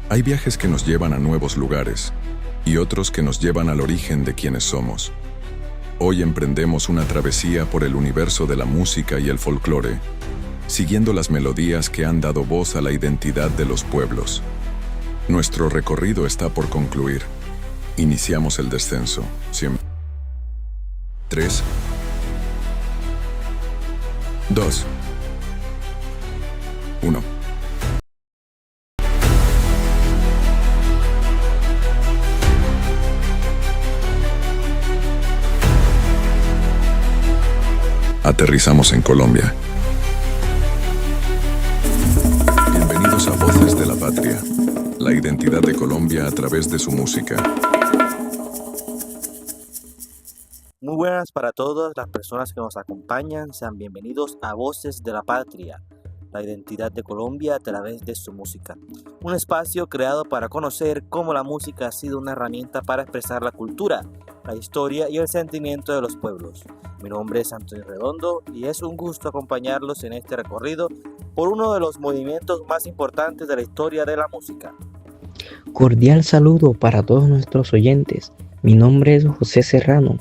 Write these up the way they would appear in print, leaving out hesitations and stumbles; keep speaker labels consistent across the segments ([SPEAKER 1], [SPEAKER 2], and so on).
[SPEAKER 1] Hay viajes que nos llevan a nuevos lugares y otros que nos llevan al origen de quienes somos. Hoy emprendemos una travesía por el universo de la música y el folclore, siguiendo las melodías que han dado voz a la identidad de los pueblos. Nuestro recorrido está por concluir. Iniciamos el descenso. 3, 2, 1. Aterrizamos en Colombia. Bienvenidos a Voces de la Patria, la identidad de Colombia a través de su música.
[SPEAKER 2] Muy buenas para todas las personas que nos acompañan, sean bienvenidos a Voces de la Patria, la identidad de Colombia a través de su música. Un espacio creado para conocer cómo la música ha sido una herramienta para expresar la cultura, la historia y el sentimiento de los pueblos. Mi nombre es Antonio Redondo y es un gusto acompañarlos en este recorrido por uno de los movimientos más importantes de la historia de la música.
[SPEAKER 3] Cordial saludo para todos nuestros oyentes. Mi nombre es José Serrano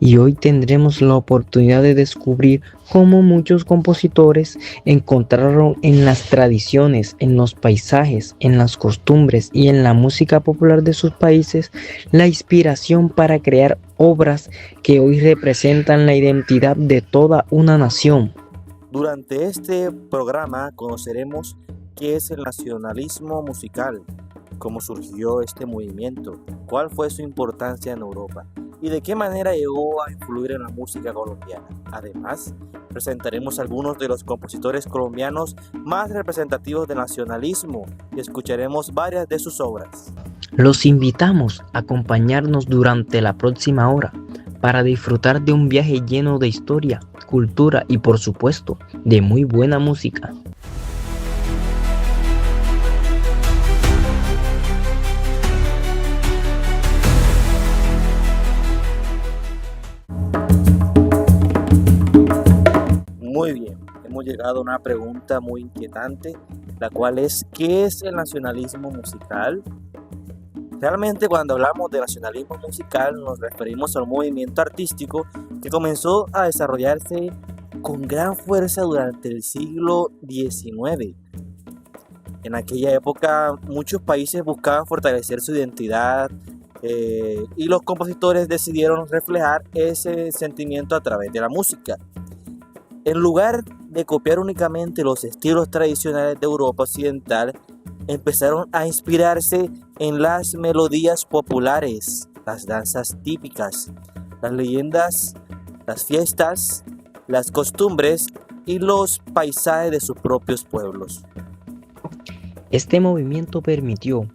[SPEAKER 3] y hoy tendremos la oportunidad de descubrir cómo muchos compositores encontraron en las tradiciones, en los paisajes, en las costumbres y en la música popular de sus países la inspiración para crear obras que hoy representan la identidad de toda una nación.
[SPEAKER 2] Durante este programa conoceremos qué es el nacionalismo musical, cómo surgió este movimiento, cuál fue su importancia en Europa y de qué manera llegó a influir en la música colombiana. Además, presentaremos algunos de los compositores colombianos más representativos del nacionalismo y escucharemos varias de sus obras.
[SPEAKER 3] Los invitamos a acompañarnos durante la próxima hora para disfrutar de un viaje lleno de historia, cultura y por supuesto de muy buena música.
[SPEAKER 2] Muy bien, hemos llegado a una pregunta muy inquietante, la cual es ¿qué es el nacionalismo musical? Realmente cuando hablamos de nacionalismo musical nos referimos a un movimiento artístico que comenzó a desarrollarse con gran fuerza durante el siglo XIX. En aquella época muchos países buscaban fortalecer su identidad y los compositores decidieron reflejar ese sentimiento a través de la música. En lugar de copiar únicamente los estilos tradicionales de Europa Occidental, empezaron a inspirarse en las melodías populares, las danzas típicas, las leyendas, las fiestas, las costumbres y los paisajes de sus propios pueblos.
[SPEAKER 3] Este movimiento permitió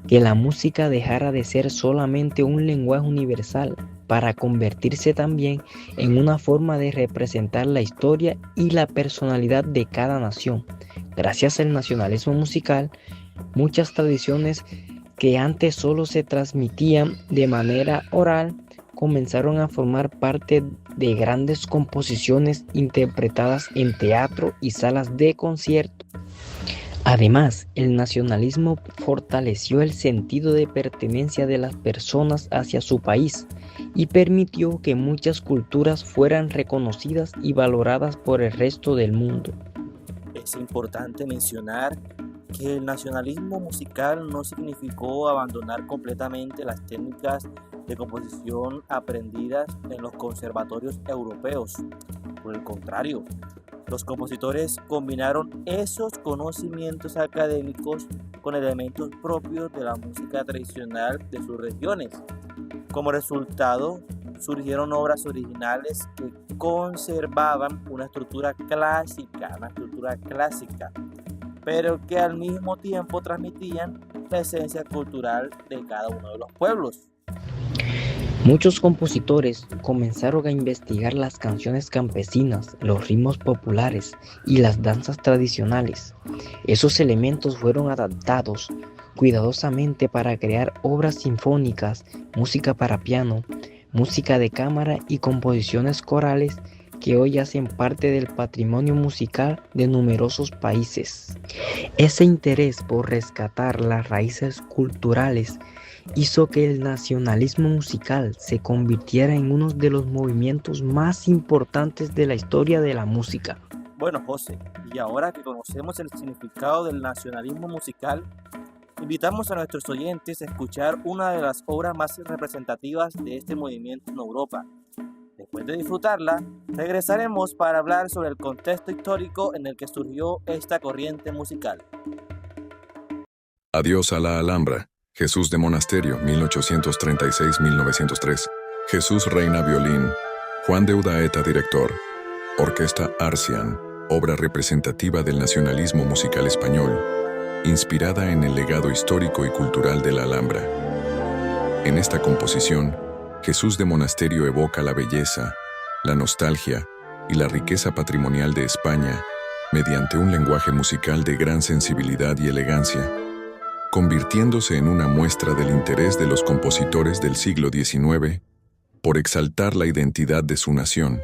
[SPEAKER 3] que la música dejara de ser solamente un lenguaje universal para convertirse también en una forma de representar la historia y la personalidad de cada nación. Gracias al nacionalismo musical, muchas tradiciones que antes solo se transmitían de manera oral comenzaron a formar parte de grandes composiciones interpretadas en teatro y salas de concierto. Además, el nacionalismo fortaleció el sentido de pertenencia de las personas hacia su país y permitió que muchas culturas fueran reconocidas y valoradas por el resto del mundo.
[SPEAKER 2] Es importante mencionar que el nacionalismo musical no significó abandonar completamente las técnicas de composición aprendidas en los conservatorios europeos. Por el contrario, los compositores combinaron esos conocimientos académicos con elementos propios de la música tradicional de sus regiones. Como resultado, surgieron obras originales que conservaban una estructura clásica, pero que al mismo tiempo transmitían la esencia cultural de cada uno de los pueblos.
[SPEAKER 3] Muchos compositores comenzaron a investigar las canciones campesinas, los ritmos populares y las danzas tradicionales. Esos elementos fueron adaptados cuidadosamente para crear obras sinfónicas, música para piano, música de cámara y composiciones corales que hoy hacen parte del patrimonio musical de numerosos países. Ese interés por rescatar las raíces culturales hizo que el nacionalismo musical se convirtiera en uno de los movimientos más importantes de la historia de la música.
[SPEAKER 2] Bueno, José, y ahora que conocemos el significado del nacionalismo musical, invitamos a nuestros oyentes a escuchar una de las obras más representativas de este movimiento en Europa. Después de disfrutarla, regresaremos para hablar sobre el contexto histórico en el que surgió esta corriente musical.
[SPEAKER 1] Adiós a la Alhambra. Jesús de Monasterio, 1836-1903. Jesús Reina violín. Juan de Udaeta director. Orquesta Arcian, obra representativa del nacionalismo musical español, inspirada en el legado histórico y cultural de la Alhambra. En esta composición, Jesús de Monasterio evoca la belleza, la nostalgia y la riqueza patrimonial de España mediante un lenguaje musical de gran sensibilidad y elegancia, convirtiéndose en una muestra del interés de los compositores del siglo XIX por exaltar la identidad de su nación.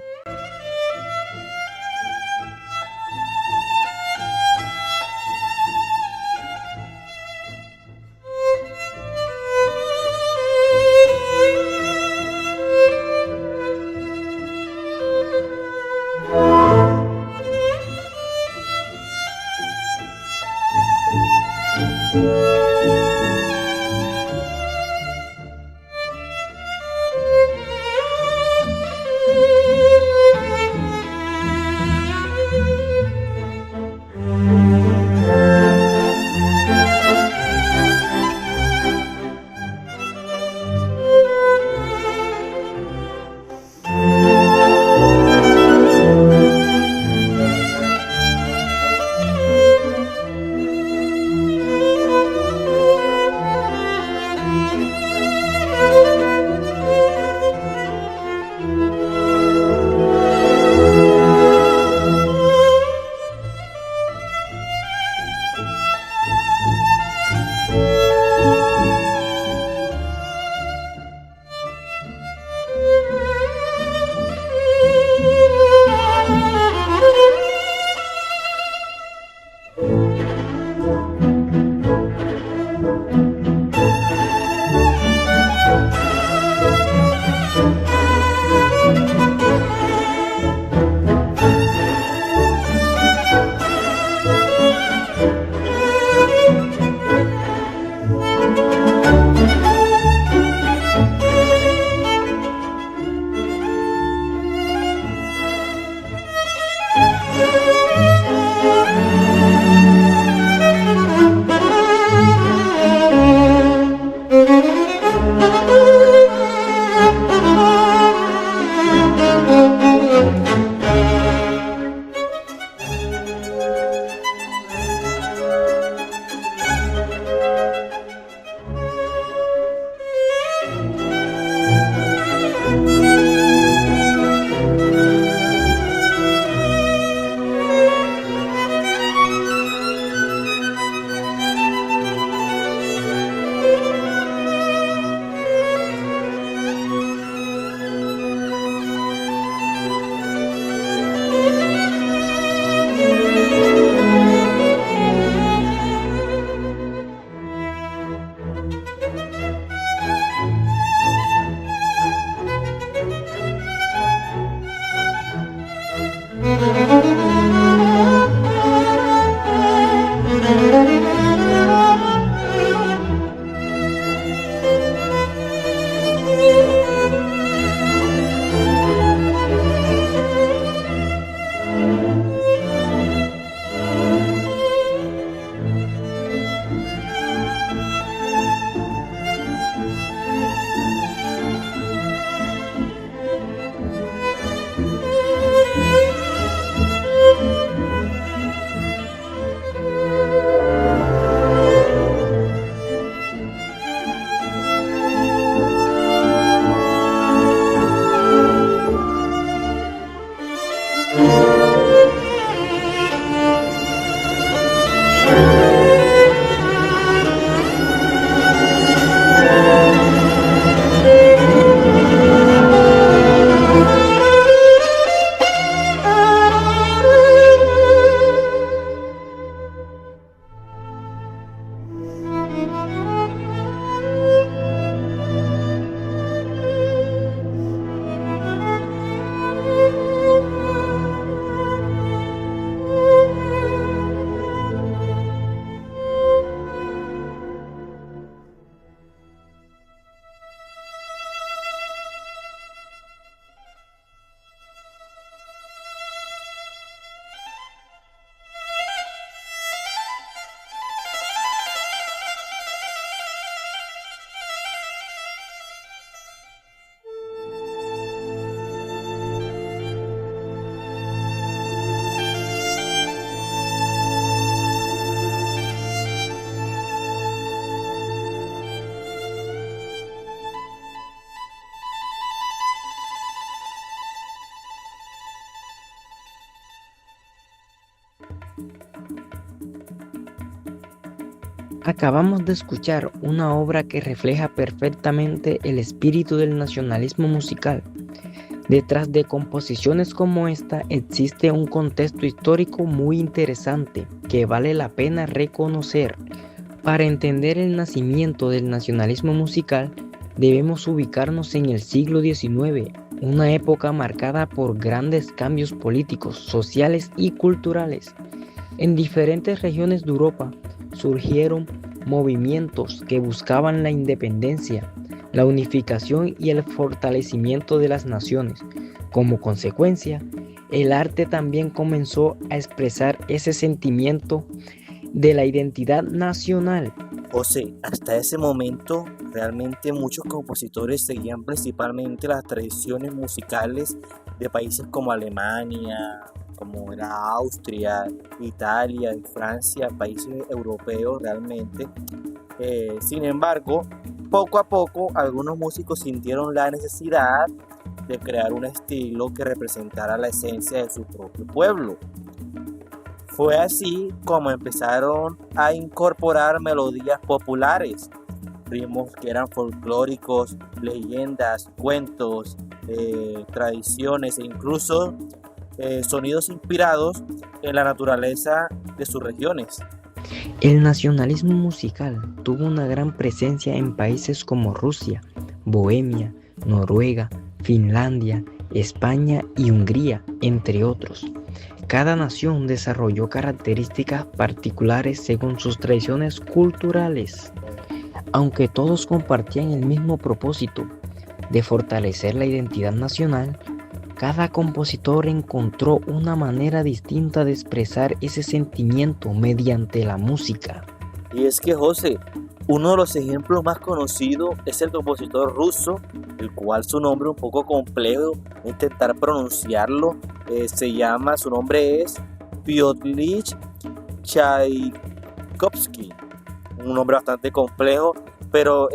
[SPEAKER 3] Acabamos de escuchar una obra que refleja perfectamente el espíritu del nacionalismo musical. Detrás de composiciones como esta existe un contexto histórico muy interesante que vale la pena reconocer. Para entender el nacimiento del nacionalismo musical, debemos ubicarnos en el siglo XIX, una época marcada por grandes cambios políticos, sociales y culturales. En diferentes regiones de Europa surgieron movimientos que buscaban la independencia, la unificación y el fortalecimiento de las naciones. Como consecuencia, el arte también comenzó a expresar ese sentimiento de la identidad nacional.
[SPEAKER 2] José, hasta ese momento realmente muchos compositores seguían principalmente las tradiciones musicales de países como Alemania, como era Austria, Italia y Francia, países europeos realmente. Sin embargo, poco a poco algunos músicos sintieron la necesidad de crear un estilo que representara la esencia de su propio pueblo. Fue así como empezaron a incorporar melodías populares, ritmos que eran folclóricos, leyendas, cuentos, tradiciones e incluso sonidos inspirados en la naturaleza de sus regiones.
[SPEAKER 3] El nacionalismo musical tuvo una gran presencia en países como Rusia, Bohemia, Noruega, Finlandia, España y Hungría, entre otros. Cada nación desarrolló características particulares según sus tradiciones culturales. Aunque todos compartían el mismo propósito de fortalecer la identidad nacional, cada compositor encontró una manera distinta de expresar ese sentimiento mediante la música.
[SPEAKER 2] Y es que, José, uno de los ejemplos más conocidos es el compositor ruso, el cual su nombre es un poco complejo, intentar pronunciarlo, su nombre es Piotr Tchaikovsky, un nombre bastante complejo, pero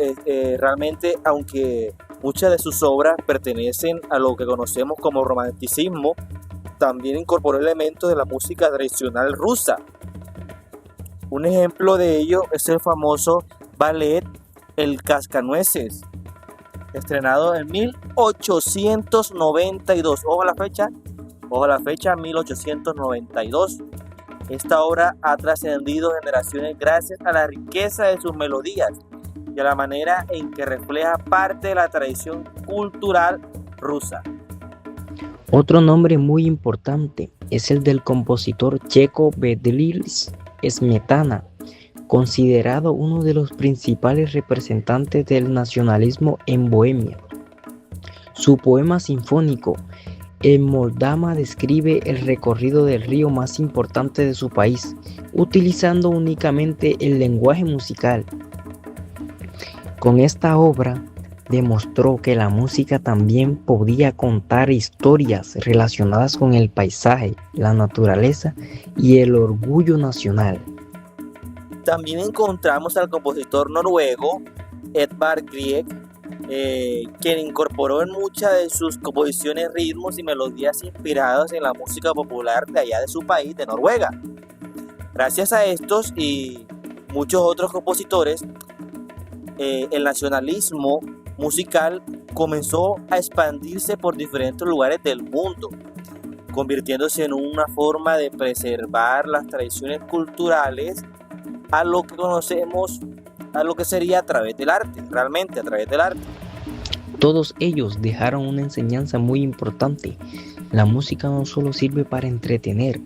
[SPEAKER 2] realmente, aunque muchas de sus obras pertenecen a lo que conocemos como romanticismo, también incorporó elementos de la música tradicional rusa. Un ejemplo de ello es el famoso ballet El Cascanueces, estrenado en 1892. Ojo a la fecha 1892. Esta obra ha trascendido generaciones gracias a la riqueza de sus melodías y a la manera en que refleja parte de la tradición cultural rusa.
[SPEAKER 3] Otro nombre muy importante es el del compositor checo Bedřich Smetana, considerado uno de los principales representantes del nacionalismo en Bohemia. Su poema sinfónico El Moldava describe el recorrido del río más importante de su país, utilizando únicamente el lenguaje musical. Con esta obra demostró que la música también podía contar historias relacionadas con el paisaje, la naturaleza y el orgullo nacional.
[SPEAKER 2] También encontramos al compositor noruego Edvard Grieg, quien incorporó en muchas de sus composiciones ritmos y melodías inspirados en la música popular de allá de su país, de Noruega. Gracias a estos y muchos otros compositores, el nacionalismo musical comenzó a expandirse por diferentes lugares del mundo, convirtiéndose en una forma de preservar las tradiciones culturales a lo que conocemos, a lo que sería a través del arte, realmente a través del arte.
[SPEAKER 3] Todos ellos dejaron una enseñanza muy importante. La música no solo sirve para entretener,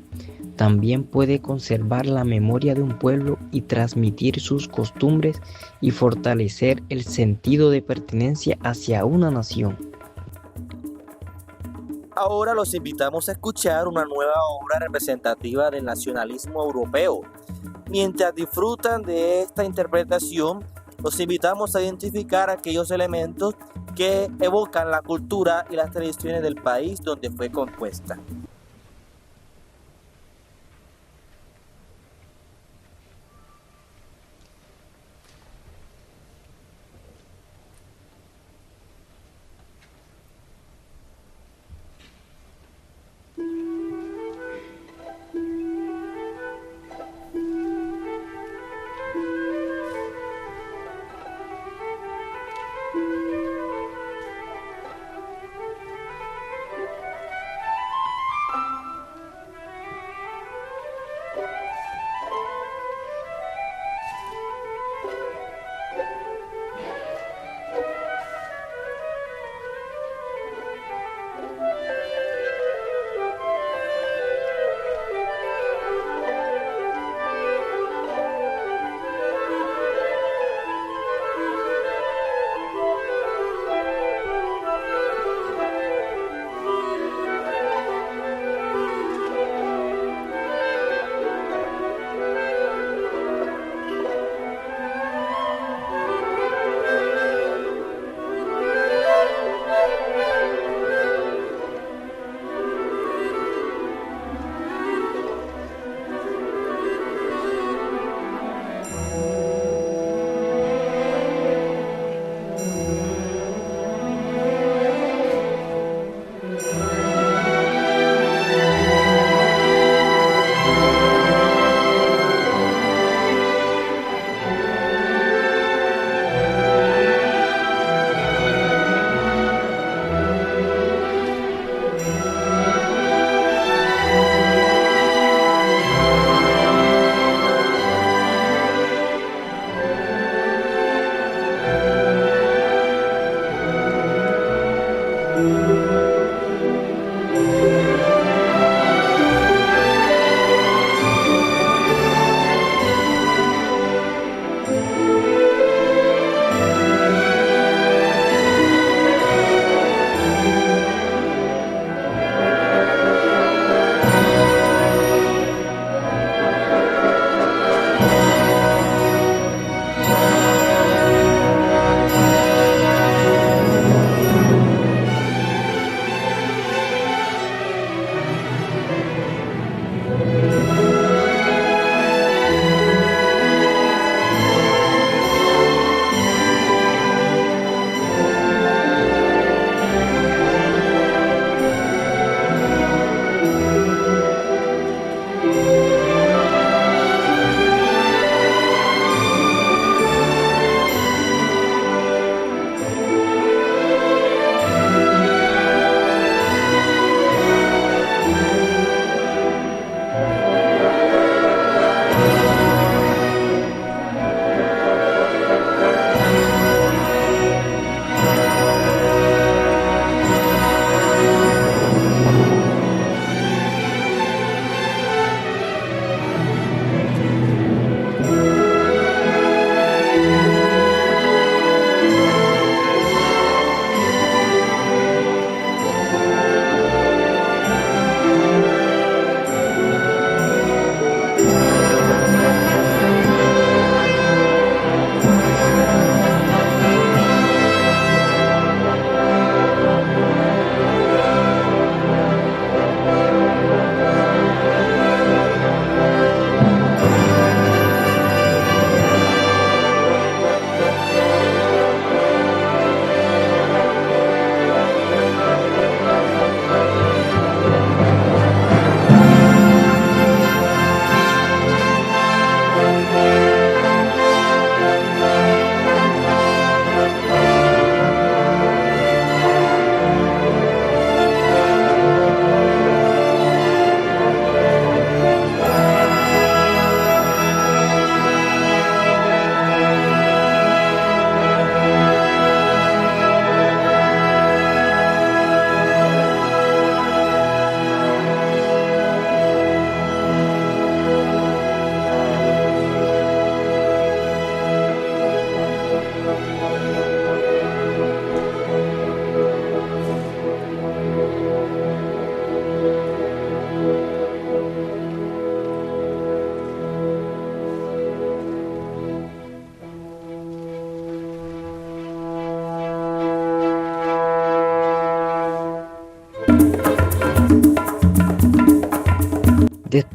[SPEAKER 3] también puede conservar la memoria de un pueblo y transmitir sus costumbres y fortalecer el sentido de pertenencia hacia una nación.
[SPEAKER 2] Ahora los invitamos a escuchar una nueva obra representativa del nacionalismo europeo. Mientras disfrutan de esta interpretación, los invitamos a identificar aquellos elementos que evocan la cultura y las tradiciones del país donde fue compuesta.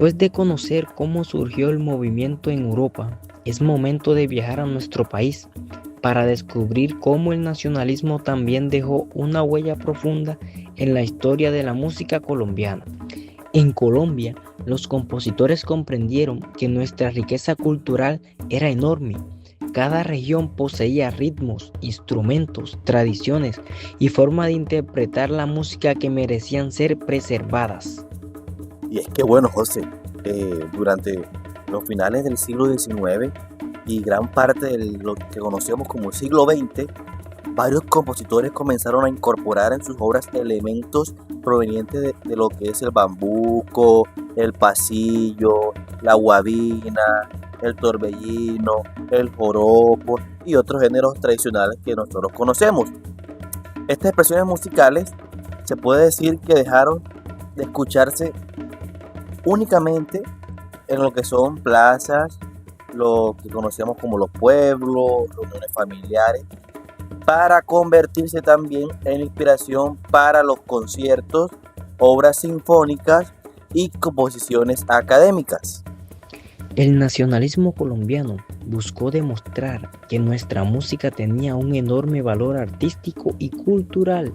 [SPEAKER 3] Después de conocer cómo surgió el movimiento en Europa, es momento de viajar a nuestro país para descubrir cómo el nacionalismo también dejó una huella profunda en la historia de la música colombiana. En Colombia, los compositores comprendieron que nuestra riqueza cultural era enorme. Cada región poseía ritmos, instrumentos, tradiciones y forma de interpretar la música que merecían ser preservadas.
[SPEAKER 2] Y es que bueno, José, durante los finales del siglo XIX y gran parte de lo que conocemos como el siglo XX, varios compositores comenzaron a incorporar en sus obras elementos provenientes de lo que es el bambuco, el pasillo, la guabina, el torbellino, el joropo y otros géneros tradicionales que nosotros conocemos. Estas expresiones musicales se puede decir que dejaron de escucharse únicamente en lo que son plazas, lo que conocemos como los pueblos, reuniones familiares, para convertirse también en inspiración para los conciertos, obras sinfónicas y composiciones académicas.
[SPEAKER 3] El nacionalismo colombiano buscó demostrar que nuestra música tenía un enorme valor artístico y cultural.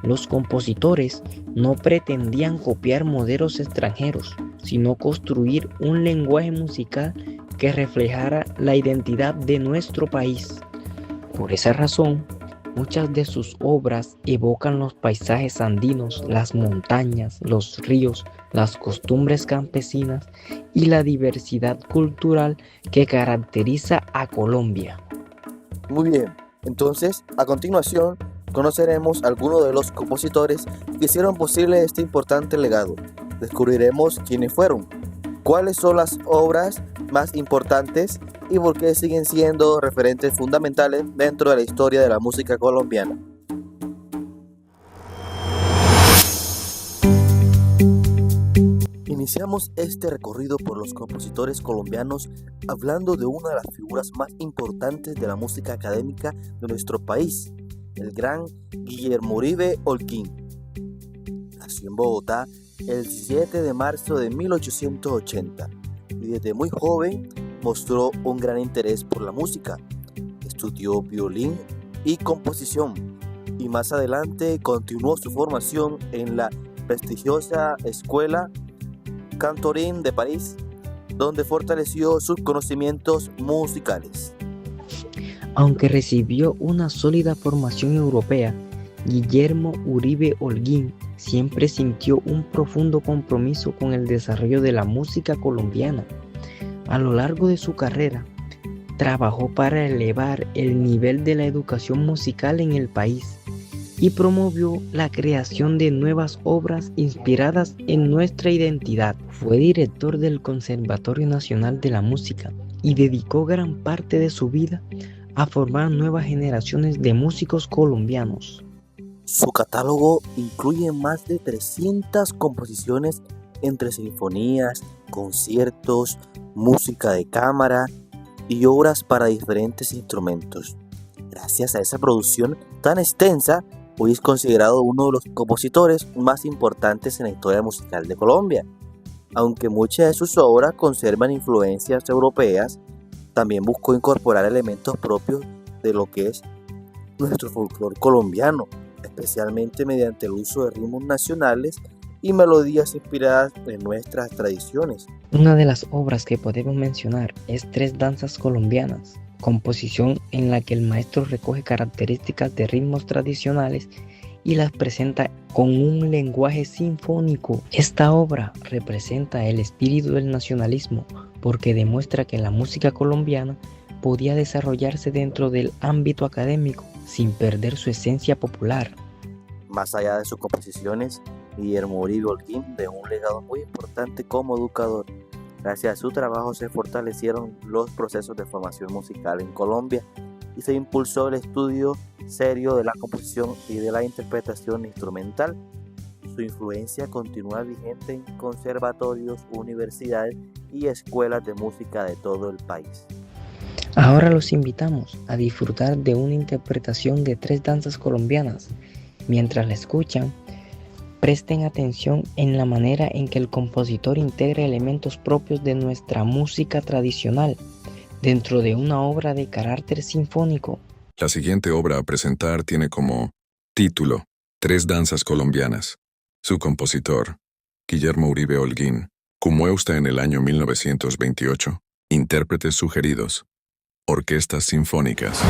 [SPEAKER 3] Los compositores no pretendían copiar modelos extranjeros, sino construir un lenguaje musical que reflejara la identidad de nuestro país. Por esa razón, muchas de sus obras evocan los paisajes andinos, las montañas, los ríos, las costumbres campesinas y la diversidad cultural que caracteriza a Colombia.
[SPEAKER 2] Muy bien, entonces a continuación conoceremos algunos de los compositores que hicieron posible este importante legado. Descubriremos quiénes fueron, cuáles son las obras más importantes y por qué siguen siendo referentes fundamentales dentro de la historia de la música colombiana. Iniciamos este recorrido por los compositores colombianos hablando de una de las figuras más importantes de la música académica de nuestro país, el gran Guillermo Uribe Holguín. Nació en Bogotá el 17 de marzo de 1880 y desde muy joven mostró un gran interés por la música. Estudió violín y composición y más adelante continuó su formación en la prestigiosa Escuela Cantorin de París, donde fortaleció sus conocimientos musicales.
[SPEAKER 3] Aunque recibió una sólida formación europea, Guillermo Uribe Holguín siempre sintió un profundo compromiso con el desarrollo de la música colombiana. A lo largo de su carrera, trabajó para elevar el nivel de la educación musical en el país y promovió la creación de nuevas obras inspiradas en nuestra identidad. Fue director del Conservatorio Nacional de la Música y dedicó gran parte de su vida a formar nuevas generaciones de músicos colombianos.
[SPEAKER 2] Su catálogo incluye más de 300 composiciones entre sinfonías, conciertos, música de cámara y obras para diferentes instrumentos. Gracias a esa producción tan extensa, hoy es considerado uno de los compositores más importantes en la historia musical de Colombia. Aunque muchas de sus obras conservan influencias europeas, también buscó incorporar elementos propios de lo que es nuestro folclore colombiano, especialmente mediante el uso de ritmos nacionales y melodías inspiradas en nuestras tradiciones.
[SPEAKER 3] Una de las obras que podemos mencionar es Tres Danzas Colombianas, composición en la que el maestro recoge características de ritmos tradicionales y las presenta con un lenguaje sinfónico. Esta obra representa el espíritu del nacionalismo porque demuestra que la música colombiana podía desarrollarse dentro del ámbito académico sin perder su esencia popular.
[SPEAKER 2] Más allá de sus composiciones, Guillermo Uribe Holguín dejó un legado muy importante como educador. Gracias a su trabajo se fortalecieron los procesos de formación musical en Colombia y se impulsó el estudio serio de la composición y de la interpretación instrumental. Su influencia continúa vigente en conservatorios, universidades y escuelas de música de todo el país.
[SPEAKER 3] Ahora los invitamos a disfrutar de una interpretación de Tres Danzas Colombianas. Mientras la escuchan, presten atención en la manera en que el compositor integra elementos propios de nuestra música tradicional dentro de una obra de carácter sinfónico.
[SPEAKER 1] La siguiente obra a presentar tiene como título Tres danzas colombianas. Su compositor, Guillermo Uribe Holguín, compuesta en el año 1928. Intérpretes sugeridos: orquestas sinfónicas.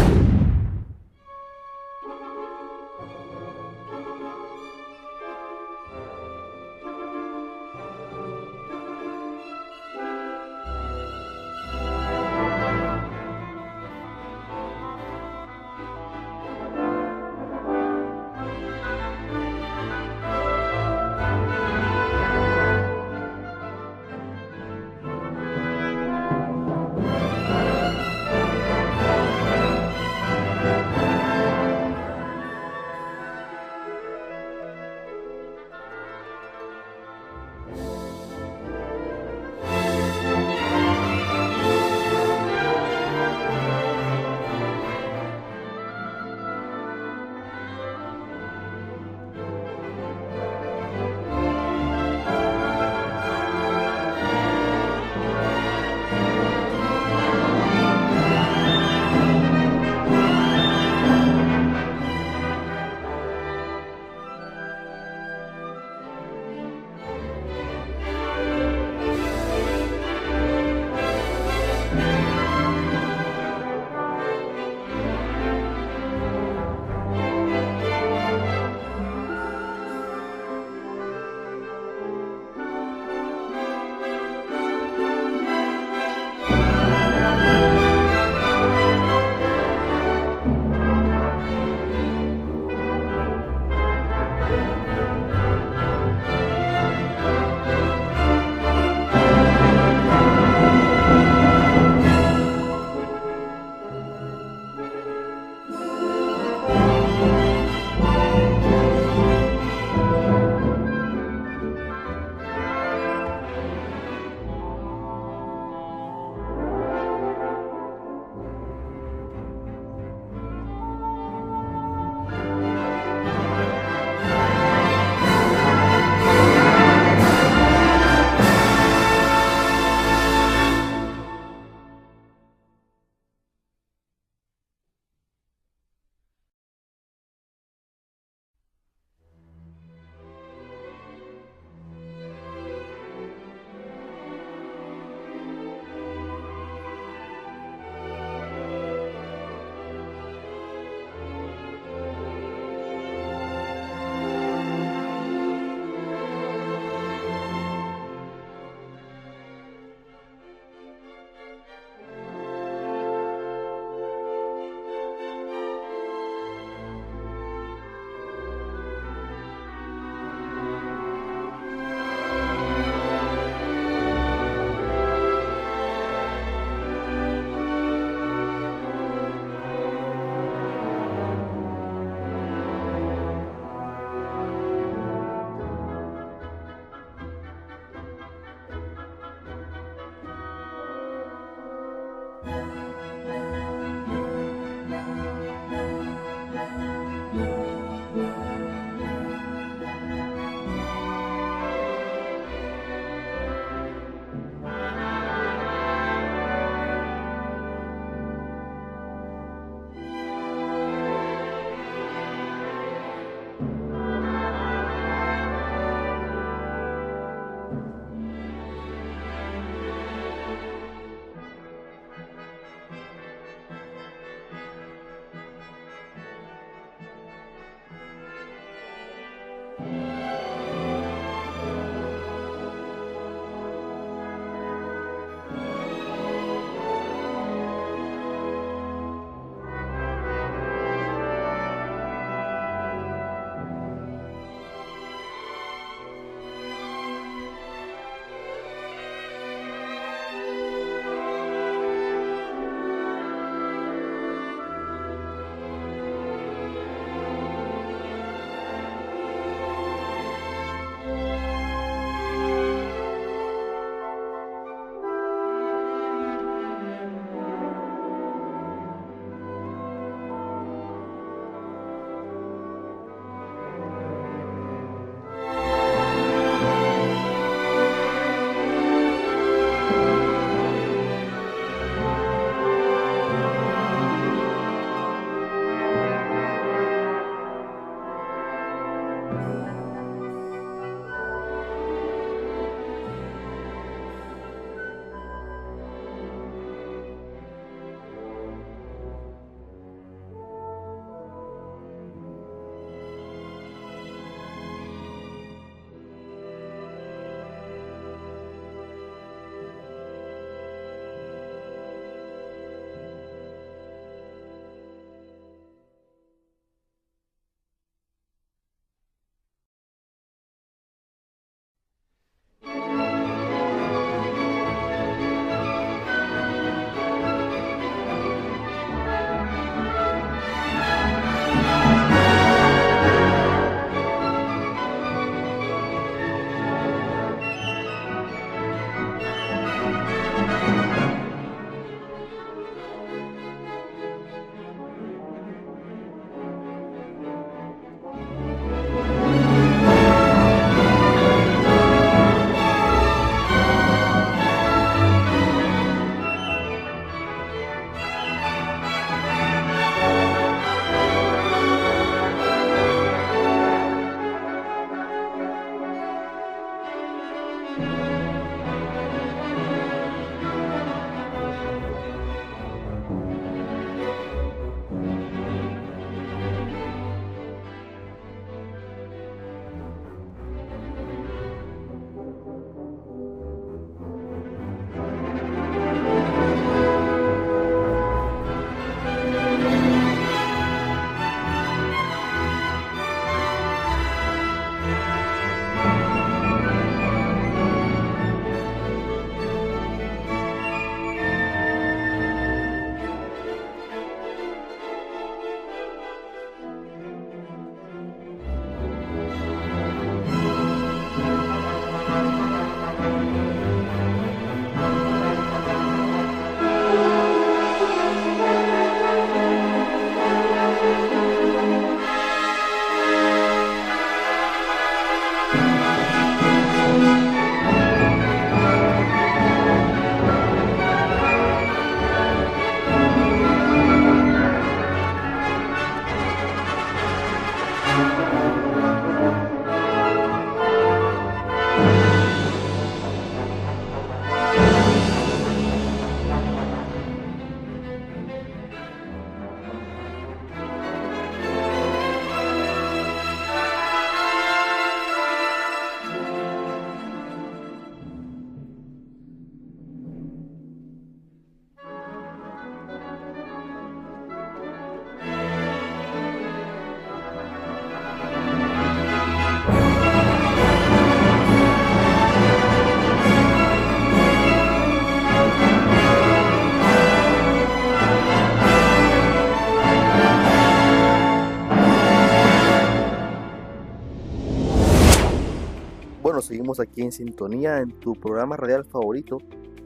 [SPEAKER 2] seguimos aquí en sintonía en tu programa radial favorito,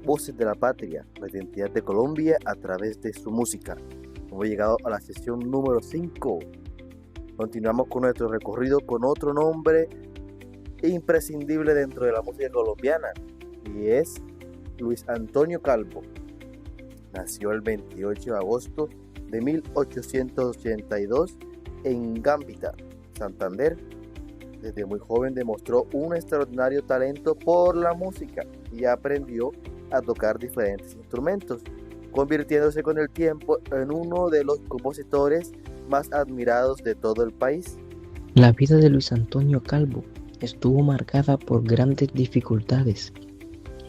[SPEAKER 2] Voces de la Patria, la identidad de Colombia a través de su música. Hemos llegado a la sesión número 5. Continuamos con nuestro recorrido con otro nombre imprescindible dentro de la música colombiana, y es Luis Antonio Calvo. Nació el 28 de agosto de 1882 en Gambita, Santander. Desde muy joven demostró un extraordinario talento por la música y aprendió a tocar diferentes instrumentos, convirtiéndose con el tiempo en uno de los compositores más admirados de todo el país.
[SPEAKER 3] La vida de Luis Antonio Calvo estuvo marcada por grandes dificultades.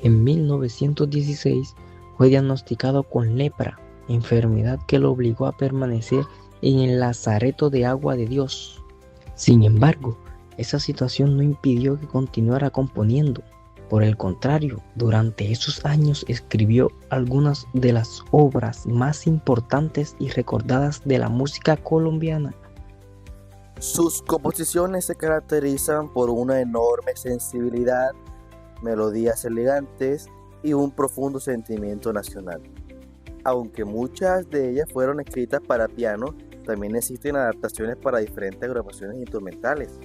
[SPEAKER 3] En 1916 fue diagnosticado con lepra, enfermedad que lo obligó a permanecer en el Lazareto de Agua de Dios. Sin embargo, esa situación no impidió que continuara componiendo. Por el contrario, durante esos años escribió algunas de las obras más importantes y recordadas de la música colombiana.
[SPEAKER 2] Sus composiciones se caracterizan por una enorme sensibilidad, melodías elegantes y un profundo sentimiento nacional. Aunque muchas de ellas fueron escritas para piano, también existen adaptaciones para diferentes agrupaciones instrumentales.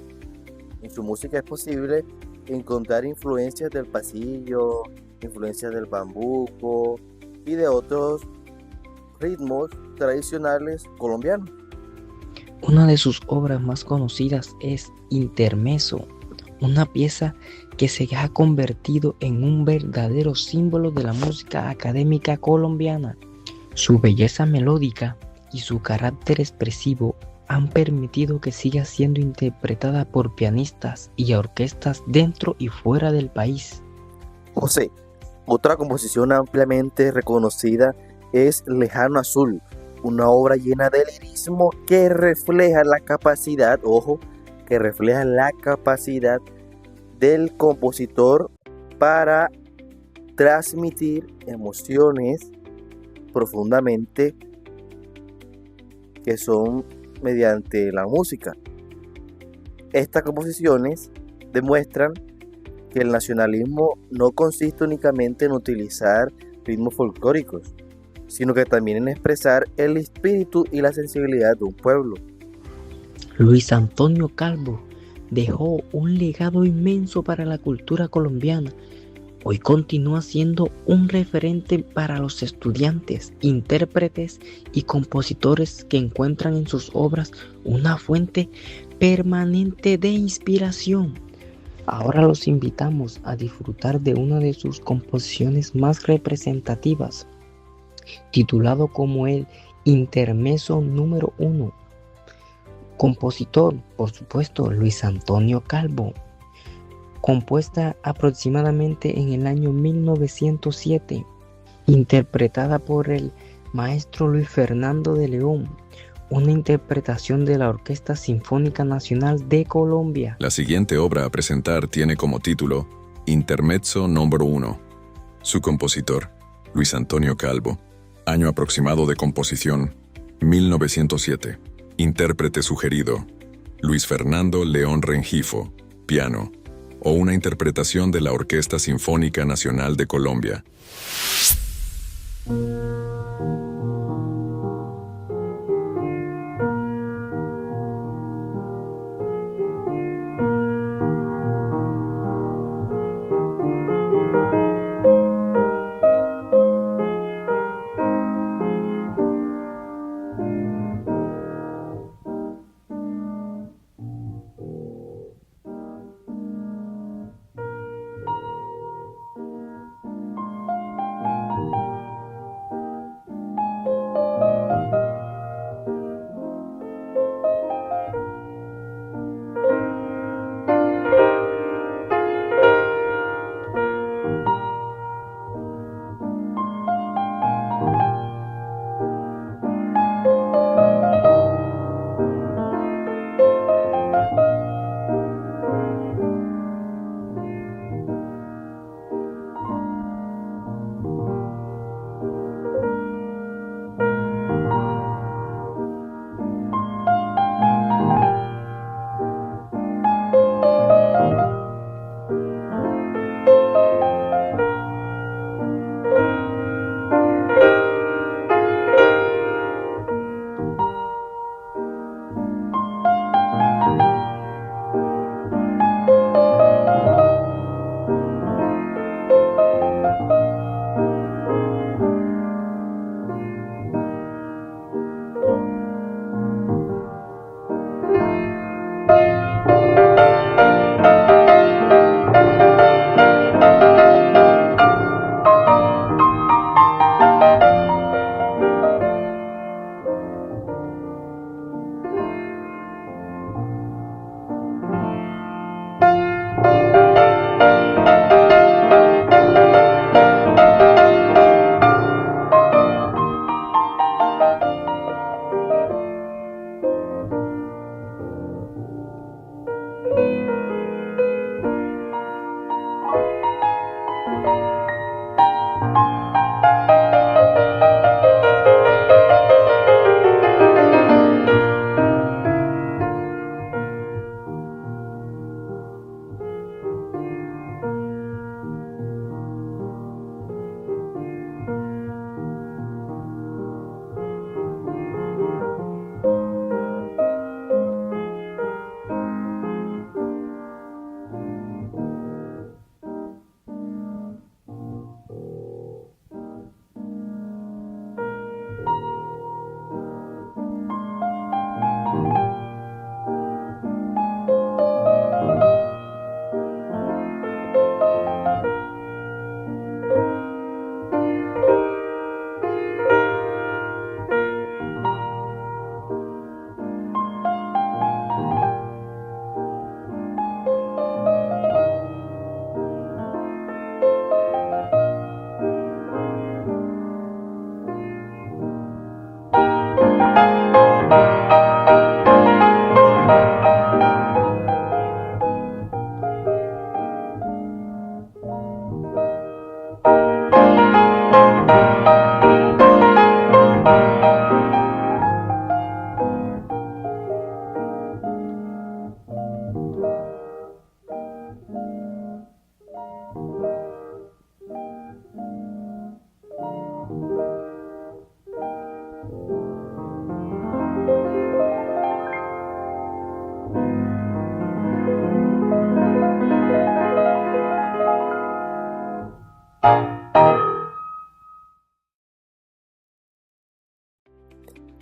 [SPEAKER 2] En su música es posible encontrar influencias del pasillo, influencias del bambuco y de otros ritmos tradicionales colombianos.
[SPEAKER 3] Una de sus obras más conocidas es Intermezzo, una pieza que se ha convertido en un verdadero símbolo de la música académica colombiana. Su belleza melódica y su carácter expresivo han permitido que siga siendo interpretada por pianistas y orquestas dentro y fuera del país.
[SPEAKER 2] José, otra composición ampliamente reconocida es Lejano Azul, una obra llena de lirismo que refleja la capacidad, del compositor para transmitir emociones profundamente que son mediante la música. Estas composiciones demuestran que el nacionalismo no consiste únicamente en utilizar ritmos folclóricos, sino que también en expresar el espíritu y la sensibilidad de un pueblo.
[SPEAKER 3] Luis Antonio Calvo dejó un legado inmenso para la cultura colombiana. Hoy continúa siendo un referente para los estudiantes, intérpretes y compositores que encuentran en sus obras una fuente permanente de inspiración. Ahora los invitamos a disfrutar de una de sus composiciones más representativas, titulado como el Intermezzo número 1. Compositor, por supuesto, Luis Antonio Calvo. Compuesta aproximadamente en el año 1907, interpretada por el maestro Luis Fernando de León, una interpretación de la Orquesta Sinfónica Nacional de Colombia.
[SPEAKER 1] La siguiente obra a presentar tiene como título Intermezzo número 1. Su compositor, Luis Antonio Calvo. Año aproximado de composición, 1907. Intérprete sugerido, Luis Fernando León Rengifo, piano, o una interpretación de la Orquesta Sinfónica Nacional de Colombia.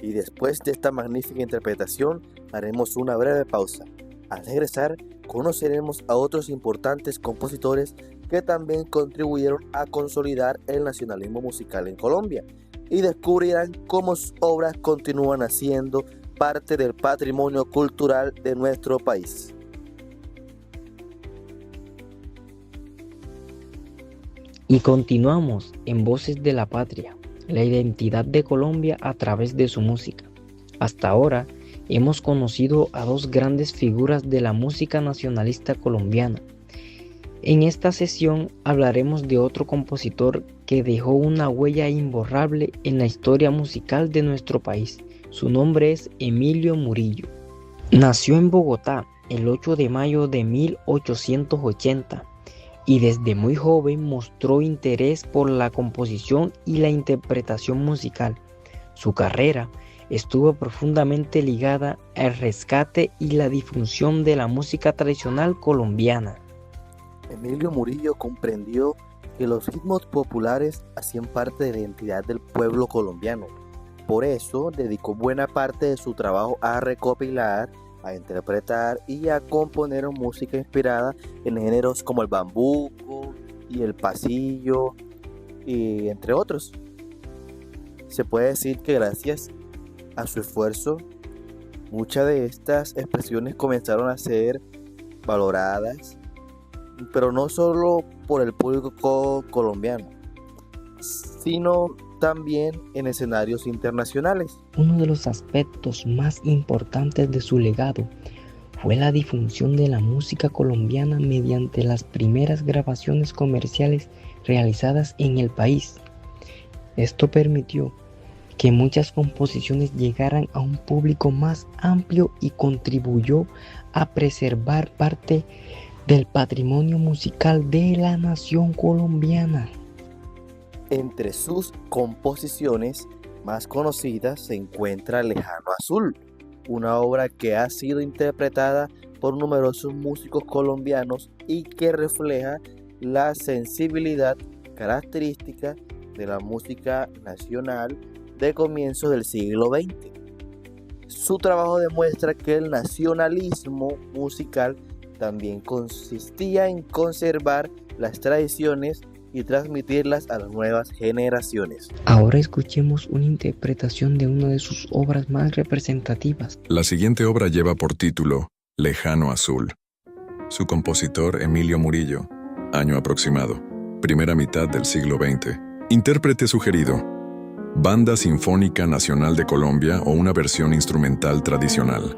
[SPEAKER 2] Y después de esta magnífica interpretación haremos una breve pausa. Al regresar conoceremos a otros importantes compositores que también contribuyeron a consolidar el nacionalismo musical en Colombia y descubrirán cómo sus obras continúan siendo parte del patrimonio cultural de nuestro país.
[SPEAKER 3] Y continuamos en Voces de la Patria, la identidad de Colombia a través de su música. Hasta ahora hemos conocido a dos grandes figuras de la música nacionalista colombiana. En esta sesión hablaremos de otro compositor que dejó una huella imborrable en la historia musical de nuestro país. Su nombre es Emilio Murillo. Nació en Bogotá el 8 de mayo de 1880 y desde muy joven mostró interés por la composición y la interpretación musical. Su carrera estuvo profundamente ligada al rescate y la difusión de la música tradicional colombiana.
[SPEAKER 2] Emilio Murillo comprendió que los ritmos populares hacían parte de la identidad del pueblo colombiano. Por eso dedicó buena parte de su trabajo a recopilar, a interpretar y a componer música inspirada en géneros como el bambuco y el pasillo, y entre otros. Se puede decir que gracias a su esfuerzo, muchas de estas expresiones comenzaron a ser valoradas, pero no solo por el público colombiano, sino también en escenarios internacionales.
[SPEAKER 3] Uno de los aspectos más importantes de su legado fue la difusión de la música colombiana mediante las primeras grabaciones comerciales realizadas en el país. Esto permitió que muchas composiciones llegaran a un público más amplio y contribuyó a preservar parte del patrimonio musical de la nación colombiana.
[SPEAKER 2] Entre sus composiciones más conocidas se encuentra Lejano Azul, una obra que ha sido interpretada por numerosos músicos colombianos y que refleja la sensibilidad característica de la música nacional de comienzos del siglo XX. Su trabajo demuestra que el nacionalismo musical también consistía en conservar las tradiciones y transmitirlas a las nuevas generaciones.
[SPEAKER 3] Ahora escuchemos una interpretación de una de sus obras más representativas.
[SPEAKER 1] La siguiente obra lleva por título Lejano Azul. Su compositor Emilio Murillo, año aproximado, primera mitad del siglo XX. Intérprete sugerido: Banda Sinfónica Nacional de Colombia o una versión instrumental tradicional.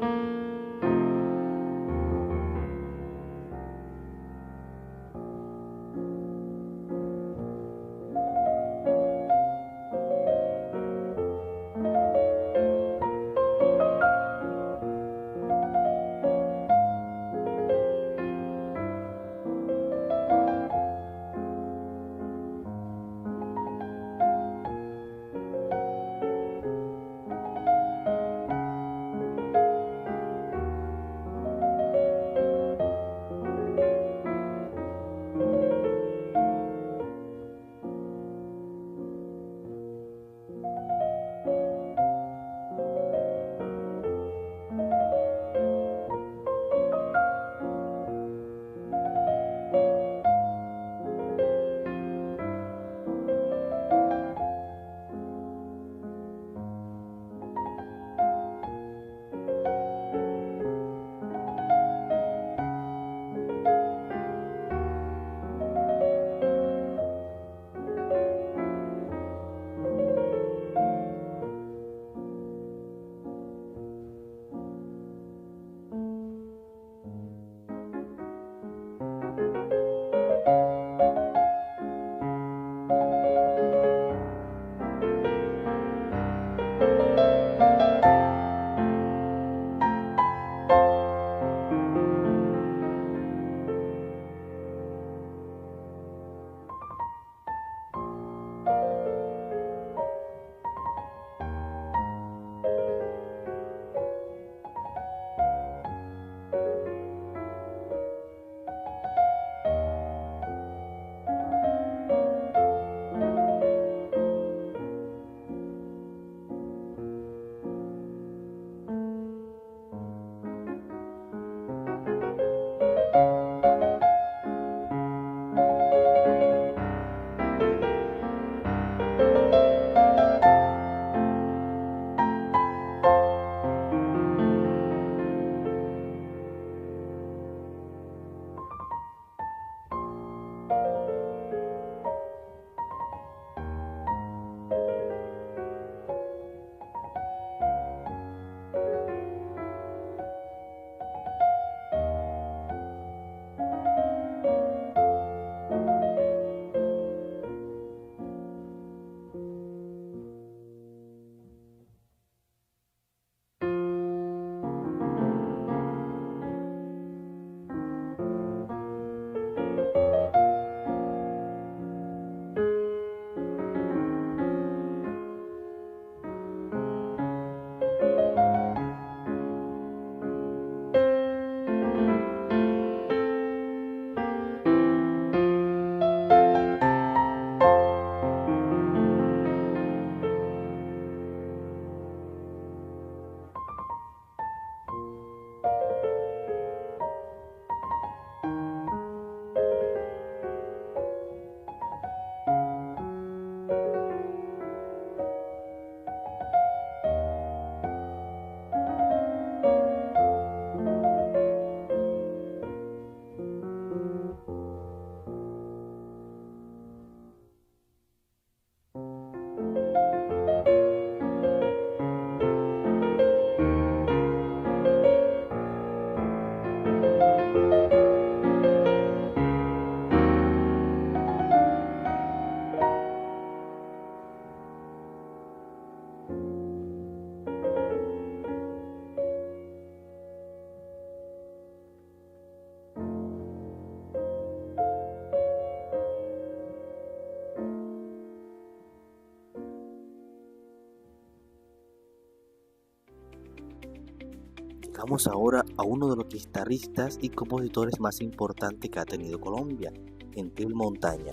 [SPEAKER 2] conozcamos ahora a uno de los guitarristas y compositores más importantes que ha tenido Colombia, Gentil Montaña.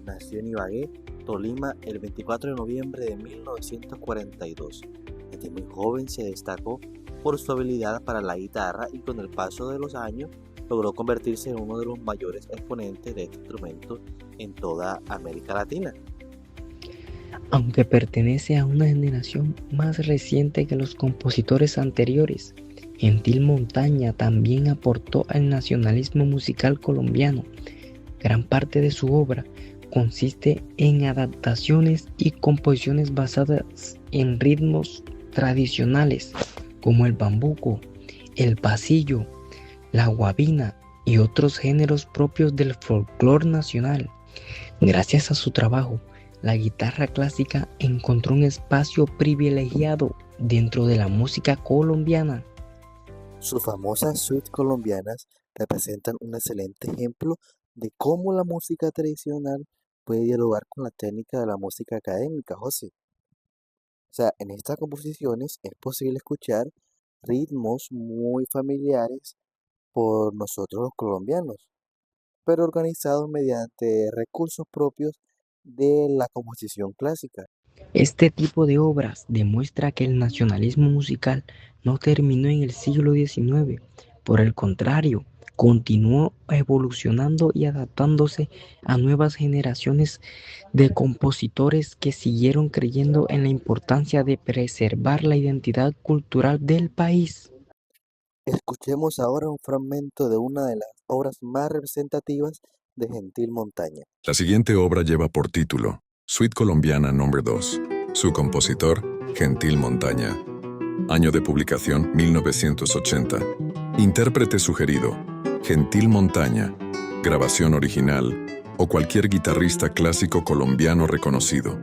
[SPEAKER 2] Nació en Ibagué, Tolima, el 24 de noviembre de 1942. Desde muy joven se destacó por su habilidad para la guitarra y con el paso de los años logró convertirse en uno de los mayores exponentes de este instrumento en toda América Latina.
[SPEAKER 3] Aunque pertenece a una generación más reciente que los compositores anteriores, Gentil Montaña también aportó al nacionalismo musical colombiano. Gran parte de su obra consiste en adaptaciones y composiciones basadas en ritmos tradicionales como el bambuco, el pasillo, la guabina y otros géneros propios del folclore nacional. Gracias a su trabajo, la guitarra clásica encontró un espacio privilegiado dentro de la música colombiana.
[SPEAKER 2] Sus famosas suites colombianas representan un excelente ejemplo de cómo la música tradicional puede dialogar con la técnica de la música académica, José. O sea, en estas composiciones es posible escuchar ritmos muy familiares por nosotros los colombianos, pero organizados mediante recursos propios de la composición clásica.
[SPEAKER 3] Este tipo de obras demuestra que el nacionalismo musical no terminó en el siglo XIX. Por el contrario, continuó evolucionando y adaptándose a nuevas generaciones de compositores que siguieron creyendo en la importancia de preservar la identidad cultural del país.
[SPEAKER 2] Escuchemos ahora un fragmento de una de las obras más representativas de Gentil Montaña.
[SPEAKER 1] La siguiente obra lleva por título Suite Colombiana No. 2. Su compositor, Gentil Montaña. Año de publicación, 1980. Intérprete sugerido, Gentil Montaña. Grabación original o cualquier guitarrista clásico colombiano reconocido.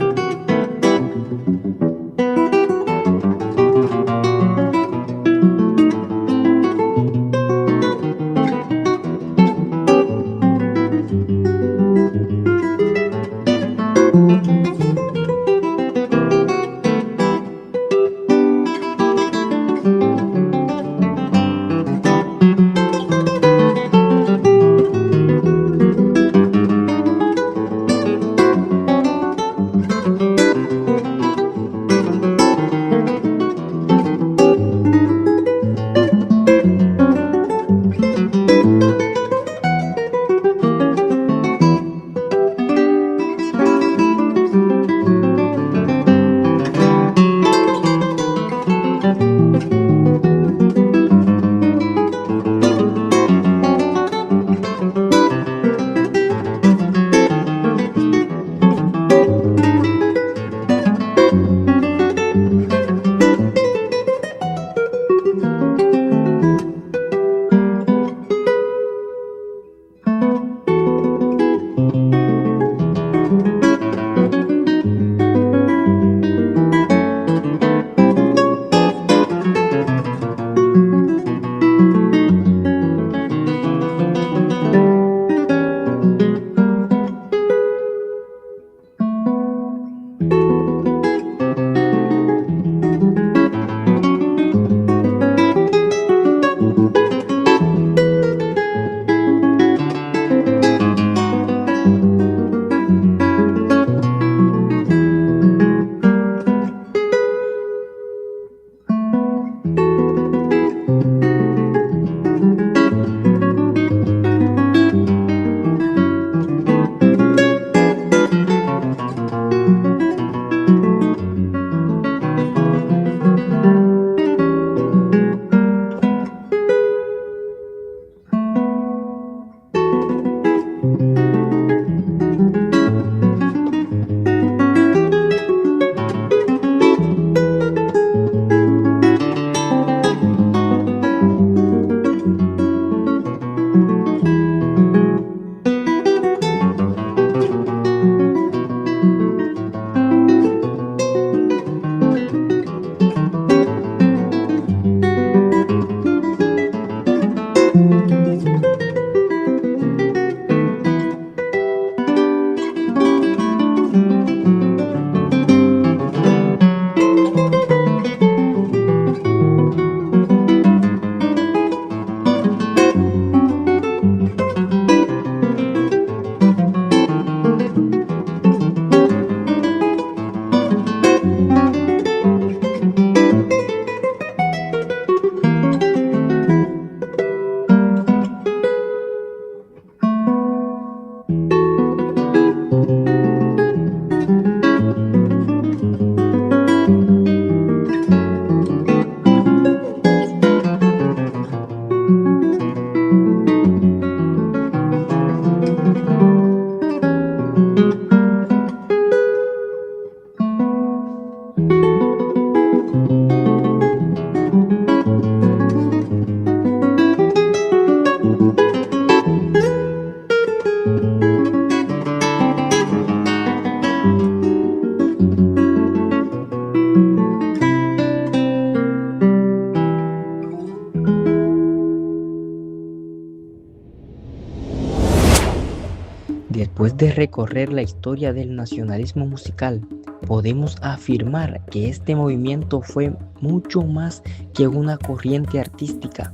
[SPEAKER 3] Después de recorrer la historia del nacionalismo musical, podemos afirmar que este movimiento fue mucho más que una corriente artística.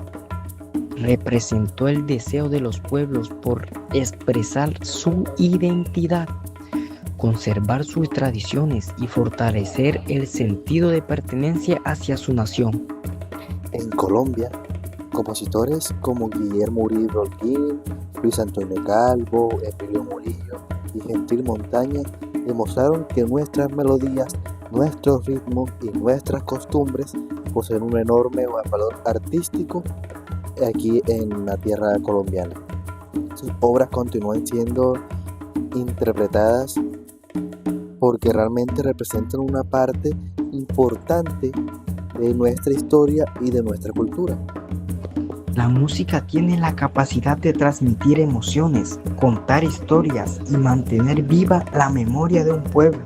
[SPEAKER 3] Representó el deseo de los pueblos por expresar su identidad, conservar sus tradiciones y fortalecer el sentido de pertenencia hacia su nación.
[SPEAKER 4] En Colombia, compositores como Guillermo Uribe Holguín, Luis Antonio Calvo, Emilio Murillo y Gentil Montaña demostraron que nuestras melodías, nuestros ritmos y nuestras costumbres poseen un enorme valor artístico aquí en la tierra colombiana. Sus obras continúan siendo interpretadas porque realmente representan una parte importante de nuestra historia y de nuestra cultura.
[SPEAKER 3] La música tiene la capacidad de transmitir emociones, contar historias y mantener viva la memoria de un pueblo.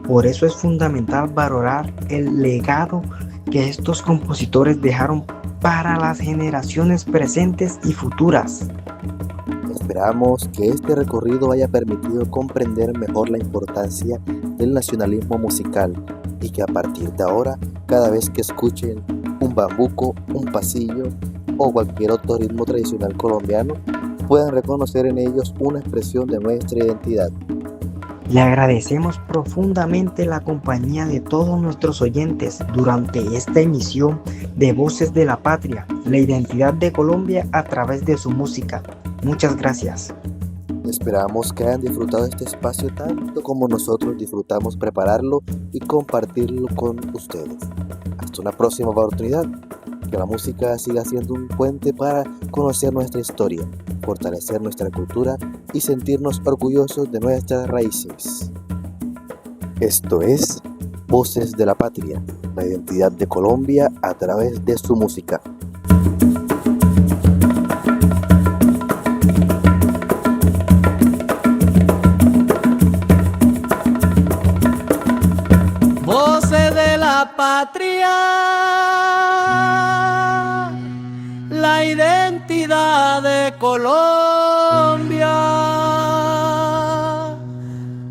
[SPEAKER 3] Por eso es fundamental valorar el legado que estos compositores dejaron para las generaciones presentes y futuras.
[SPEAKER 4] Esperamos que este recorrido haya permitido comprender mejor la importancia del nacionalismo musical y que a partir de ahora, cada vez que escuchen un bambuco, un pasillo o cualquier otro ritmo tradicional colombiano, puedan reconocer en ellos una expresión de nuestra identidad.
[SPEAKER 3] Le agradecemos profundamente la compañía de todos nuestros oyentes durante esta emisión de Voces de la Patria, la identidad de Colombia a través de su música. Muchas gracias.
[SPEAKER 4] Esperamos que hayan disfrutado este espacio tanto como nosotros disfrutamos prepararlo y compartirlo con ustedes. Hasta una próxima oportunidad. Que la música siga siendo un puente para conocer nuestra historia, fortalecer nuestra cultura y sentirnos orgullosos de nuestras raíces. Esto es Voces de la Patria, la identidad de Colombia a través de su música.
[SPEAKER 5] Voces de la patria, la identidad de Colombia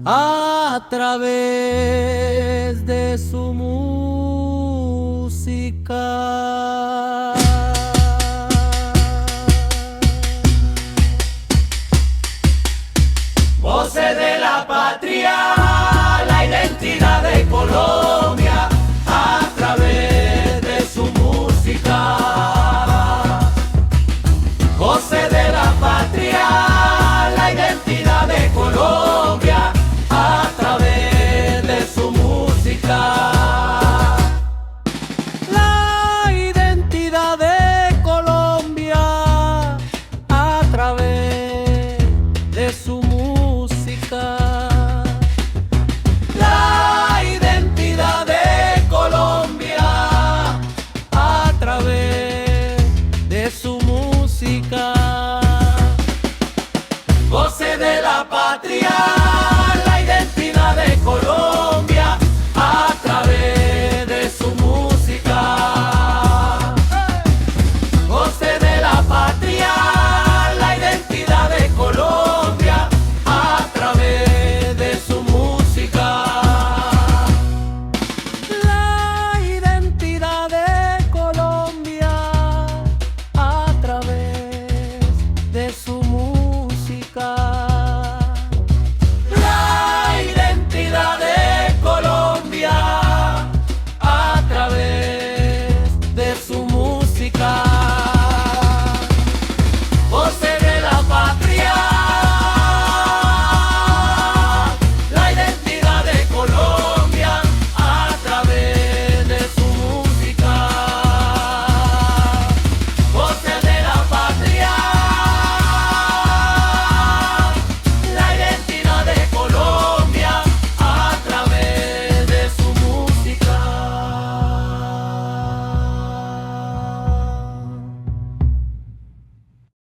[SPEAKER 5] a través de su música.